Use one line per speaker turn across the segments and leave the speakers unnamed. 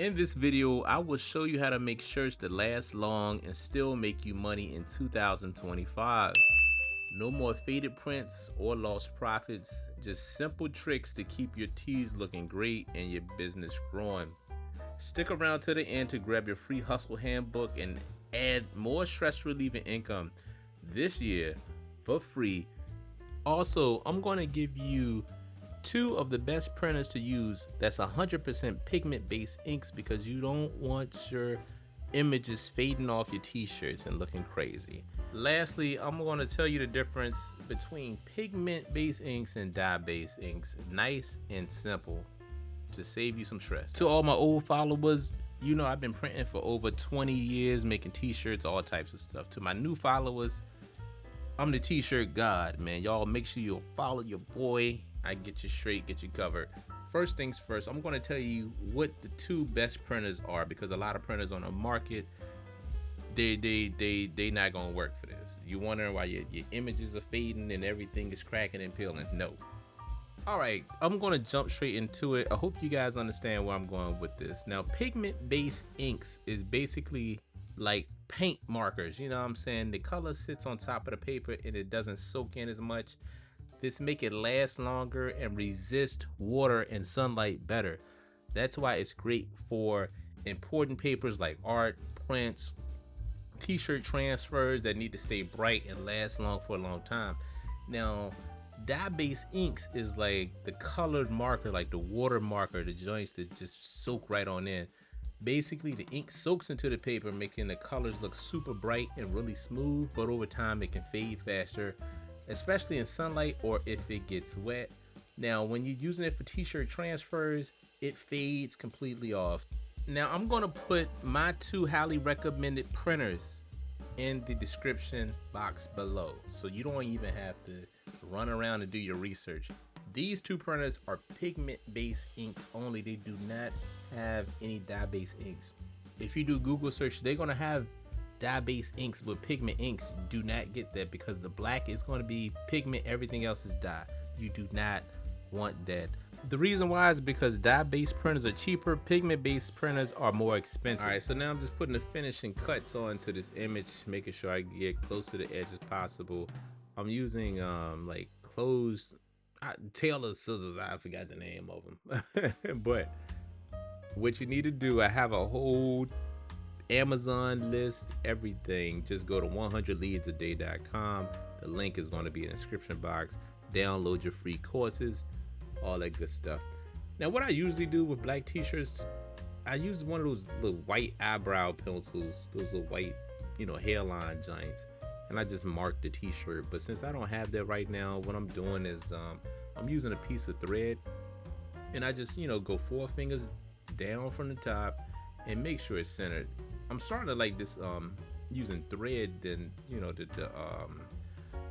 In this video, I will show you how to make shirts that last long and still make you money in 2025. No more faded prints or lost profits, just simple tricks to keep your tees looking great and your business growing. Stick around to the end to grab your free hustle handbook and add more stress relieving income this year for free. Also, I'm going to give you 2 of the best printers to use that's 100% pigment based inks because you don't want your images fading off your t-shirts and looking crazy. Lastly, I'm going to tell you the difference between pigment based inks and dye based inks. Nice and simple to save you some stress. To all my old followers, you know I've been printing for over 20 years, making t-shirts, all types of stuff. To my new followers, I'm the t-shirt god, man. Y'all make sure you follow your boy. I get you straight, get you covered. First things first, I'm going to tell you what the 2 best printers are because a lot of printers on the market, they not going to work for this. You wondering why your images are fading and everything is cracking and peeling? No. All right, I'm going to jump straight into it. I hope you guys understand where I'm going with this. Now, pigment-based inks is basically like paint markers. You know what I'm saying? The color sits on top of the paper and it doesn't soak in as much. This make it last longer and resist water and sunlight better. That's why it's great for important papers like art, prints, t-shirt transfers that need to stay bright and last long for a long time. Now, dye-based inks is like the colored marker, like the water marker, the joints that just soak right on in. Basically, the ink soaks into the paper, making the colors look super bright and really smooth, but over time it can fade faster, especially in sunlight or if it gets wet. Now, when you're using it for t-shirt transfers, it fades completely off. Now, I'm gonna put my 2 highly recommended printers in the description box below, so you don't even have to run around and do your research. These 2 printers are pigment-based inks only. They do not have any dye-based inks. If you do Google search, they're gonna have dye-based inks, but pigment inks do not get that because the black is going to be pigment, everything else is dye. You do not want that. The reason why is because dye-based printers are cheaper, pigment-based printers are more expensive. All right, so now I'm just putting the finishing cuts onto this image, making sure I get close to the edge as possible. I'm using like closed Taylor scissors. I forgot the name of them. But what you need to do, I have a whole Amazon list, everything. Just go to 100leadsaday.com. The link is going to be in the description box. Download your free courses, all that good stuff. Now, what I usually do with black t-shirts, I use one of those little white eyebrow pencils, those little white, hairline joints, and I just mark the t-shirt. But since I don't have that right now, what I'm doing is I'm using a piece of thread, and I just go 4 fingers down from the top and make sure it's centered. I'm starting to like this using thread than the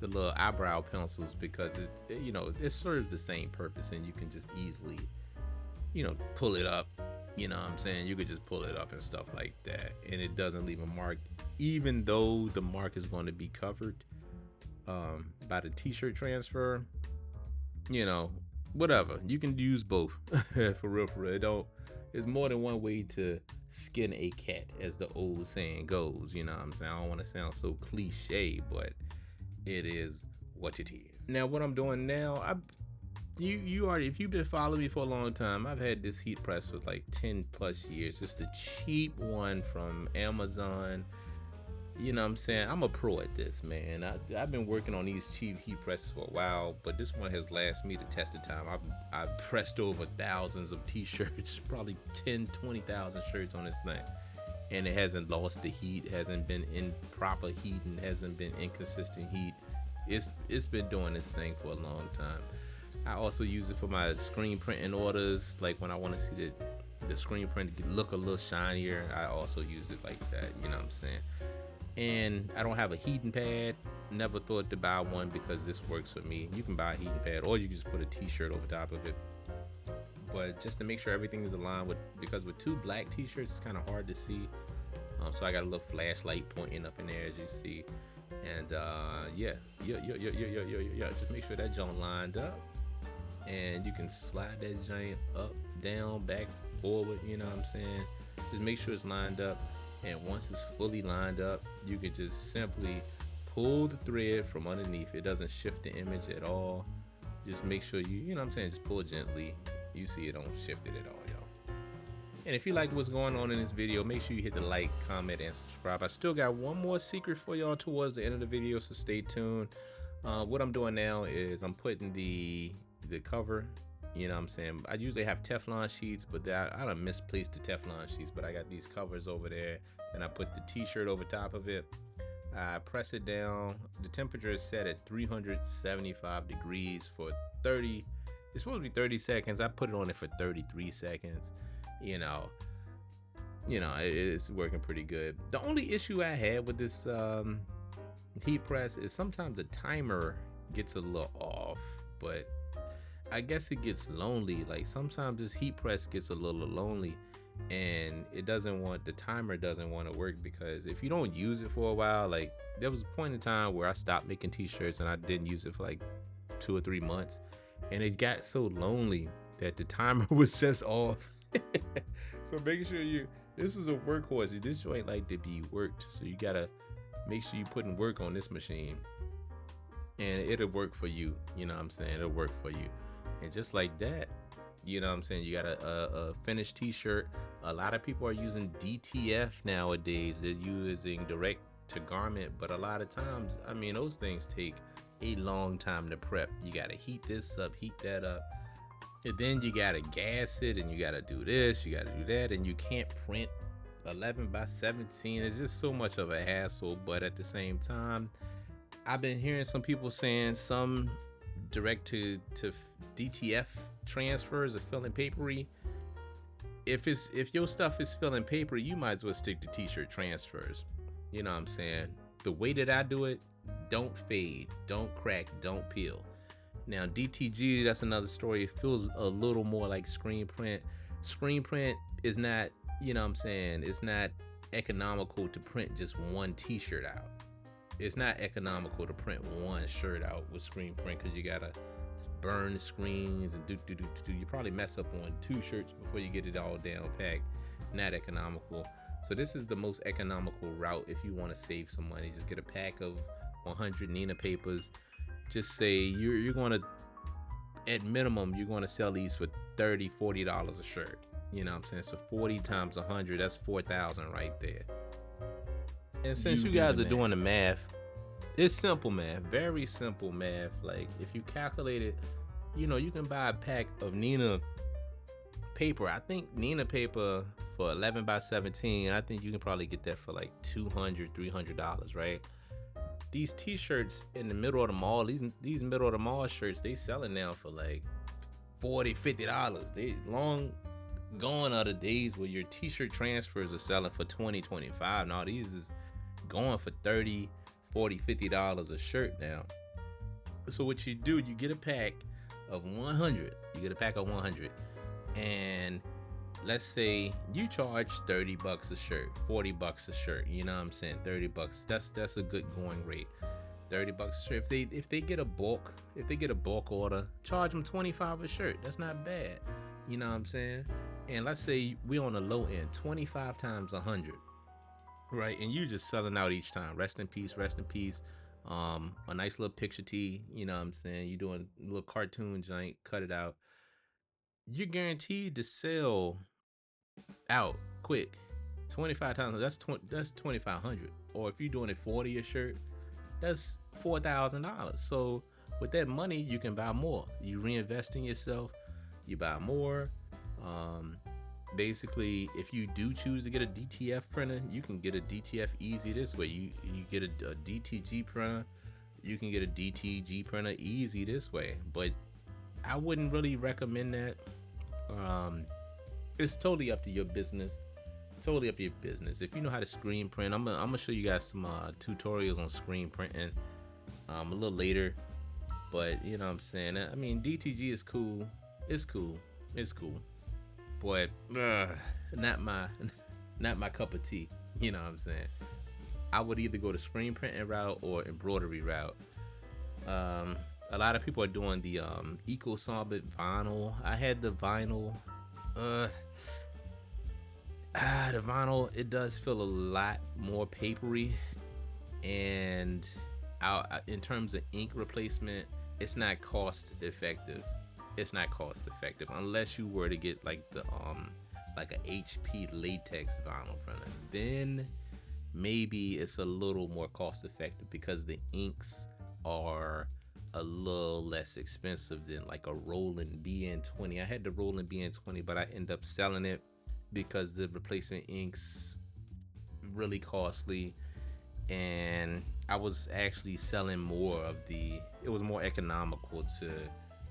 little eyebrow pencils because it serves the same purpose and you can just easily pull it up. You know what I'm saying? You could just pull it up and stuff like that, and it doesn't leave a mark, even though the mark is going to be covered by the t-shirt transfer. Whatever, you can use both. For real. There's more than one way to skin a cat, as the old saying goes. You know what I'm saying? I don't want to sound so cliche, but it is what it is. Now, what I'm doing now, if you've been following me for a long time, I've had this heat press for like 10 plus years. Just a cheap one from Amazon. You know what I'm saying? I'm a pro at this, man. I've been working on these cheap heat presses for a while, but this one has lasted me the test of time. I've pressed over thousands of t-shirts, probably 10, 20,000 shirts on this thing. And it hasn't lost the heat, hasn't been in proper heat, and hasn't been inconsistent heat. It's been doing this thing for a long time. I also use it for my screen printing orders, like when I want to see the screen print look a little shinier. I also use it like that, you know what I'm saying? And I don't have a heating pad. Never thought to buy one because this works for me. You can buy a heating pad or you can just put a t-shirt over top of it. But just to make sure everything is aligned because with 2 black t-shirts, it's kind of hard to see. So I got a little flashlight pointing up in there, as you see. And just make sure that joint lined up. And you can slide that joint up, down, back, forward, you know what I'm saying? Just make sure it's lined up, and once it's fully lined up, you can just simply pull the thread from underneath. It doesn't shift the image at all. Just make sure you know what I'm saying, just pull gently. You see it don't shift it at all, y'all. And if you like what's going on in this video, make sure you hit the like, comment, and subscribe. I still got one more secret for y'all towards the end of the video, so stay tuned. What I'm doing now is I'm putting the cover, you know what I'm saying? I usually have Teflon sheets, but I done misplaced the Teflon sheets, but I got these covers over there, and I put the t-shirt over top of it. I press it down. The temperature is set at 375 degrees for 30. It's supposed to be 30 seconds. I put it on it for 33 seconds. You know, it's working pretty good. The only issue I had with this heat press is sometimes the timer gets a little off, but I guess it gets lonely. Like sometimes this heat press gets a little lonely, and the timer doesn't want to work, because if you don't use it for a while, like there was a point in time where I stopped making t-shirts and I didn't use it for like 2 or 3 months, and it got so lonely that the timer was just off. So make sure this is a workhorse. This joint like to be worked, so you gotta make sure you putting work on this machine, and it'll work for you. You know what I'm saying? It'll work for you. And just like that, you know what I'm saying, you got a finished t-shirt. A lot of people are using DTF nowadays. They're using direct to garment, but a lot of times, I mean, those things take a long time to prep. You gotta heat this up, heat that up, and then you gotta gas it, and you gotta do this, you gotta do that, and you can't print 11 by 17. It's just so much of a hassle. But at the same time, I've been hearing some people saying some direct to DTF transfers are feeling papery. If your stuff is feeling papery, you might as well stick to t-shirt transfers. You know what I'm saying? The way that I do it, don't fade, don't crack, don't peel. Now DTG, that's another story. It feels a little more like screen print. Screen print is not, you know what I'm saying, it's not economical to print just one t-shirt out. It's not economical to print one shirt out with screen print, because you gotta burn the screens and do. You probably mess up on 2 shirts before you get it all down packed. Not economical. So this is the most economical route if you want to save some money. Just get a pack of 100 Neenah papers. Just say you're going to, at minimum, you're going to sell these for $30-$40 a shirt. You know what I'm saying? So 40 times 100, that's 4,000 right there. And since you guys are doing the math, it's simple math, very simple math. Like if you calculate it, you know, you can buy a pack of Neenah paper. I think Neenah paper for 11 by 17, I think you can probably get that for like $200-$300, right? These t-shirts in the middle of the mall, these middle of the mall shirts, they selling now for like $40-$50. They long gone are the days where your t-shirt transfers are selling for $20-$25. Now these is going for $30-$40-$50 a shirt now. So what you do, you get a pack of 100. You get a pack of 100, and let's say you charge $30 a shirt, $40 a shirt. You know what I'm saying? $30. That's a good going rate. $30 a shirt. If they get a bulk order, charge them $25 a shirt. That's not bad. You know what I'm saying? And let's say we on the low end, 25 times 100, right? And you just selling out each time. Rest in peace, rest in peace. A nice little picture tee. You know what I'm saying? You doing a little cartoon joint, cut it out. You're guaranteed to sell out quick. 25 times, that's 2,500. Or if you're doing it 40 a shirt, that's $4,000. So with that money, you can buy more. You reinvest in yourself, you buy more. Basically, if you do choose to get a DTF printer, you can get a DTF easy this way. You get a DTG printer, you can get a DTG printer easy this way. But I wouldn't really recommend that. It's totally up to your business. Totally up to your business. If you know how to screen print, I'm gonna show you guys some tutorials on screen printing a little later. But you know what I'm saying? I mean, DTG is cool. It's cool. But not my cup of tea. You know what I'm saying? I would either go the screen printing route or embroidery route. A lot of people are doing the eco solvent vinyl. I had the vinyl. The vinyl, it does feel a lot more papery, and in terms of ink replacement, it's not cost effective. It's not cost effective unless you were to get like the like a HP latex vinyl printer. Then maybe it's a little more cost effective because the inks are a little less expensive than like a Roland BN20. I had the Roland BN20, but I ended up selling it because the replacement inks really costly, and I was actually selling more of it was more economical to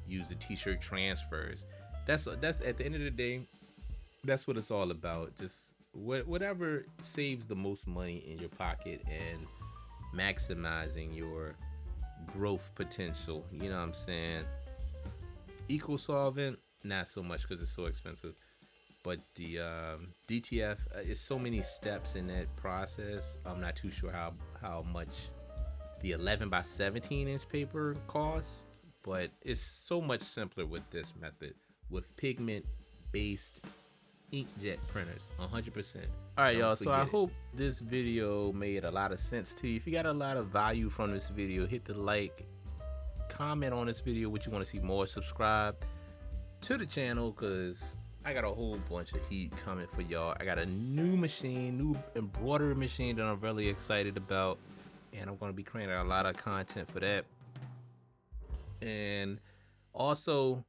use the T-shirt transfers. That's at the end of the day, that's what it's all about. Just whatever saves the most money in your pocket and maximizing your growth potential. You know what I'm saying? Eco solvent, not so much because it's so expensive. But the DTF, is so many steps in that process. I'm not too sure how much the 11 by 17 inch paper costs, but it's so much simpler with this method, with pigment based inkjet printers, 100%. All right, y'all, so I hope this video made a lot of sense to you. If you got a lot of value from this video, hit the like, comment on this video what you want to see more, subscribe to the channel, because I got a whole bunch of heat coming for y'all. I got a new embroidery machine that I'm really excited about, and I'm going to be creating a lot of content for that. And also,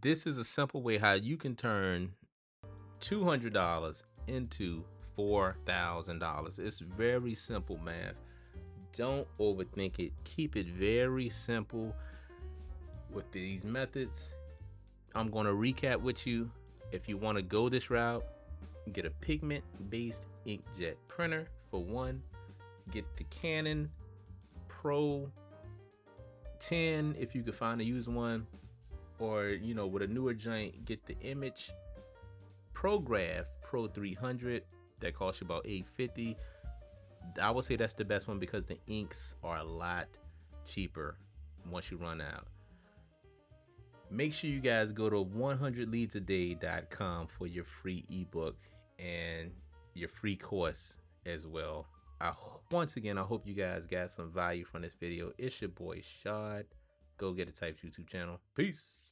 this is a simple way how you can turn $200 into $4,000. It's very simple math. Don't overthink it. Keep it very simple with these methods. I'm going to recap with you. If you want to go this route, get a pigment based inkjet printer for one. Get the Canon Pro 10 if you can find a used one, or you know, with a newer joint, get the Image Prograph Pro 300. That costs you about $850. I would say that's the best one because the inks are a lot cheaper once you run out. Make sure you guys go to 100leadsaday.com for your free ebook and your free course as well. Once again, I hope you guys got some value from this video. It's your boy Shad, GoGetter Types YouTube channel. Peace.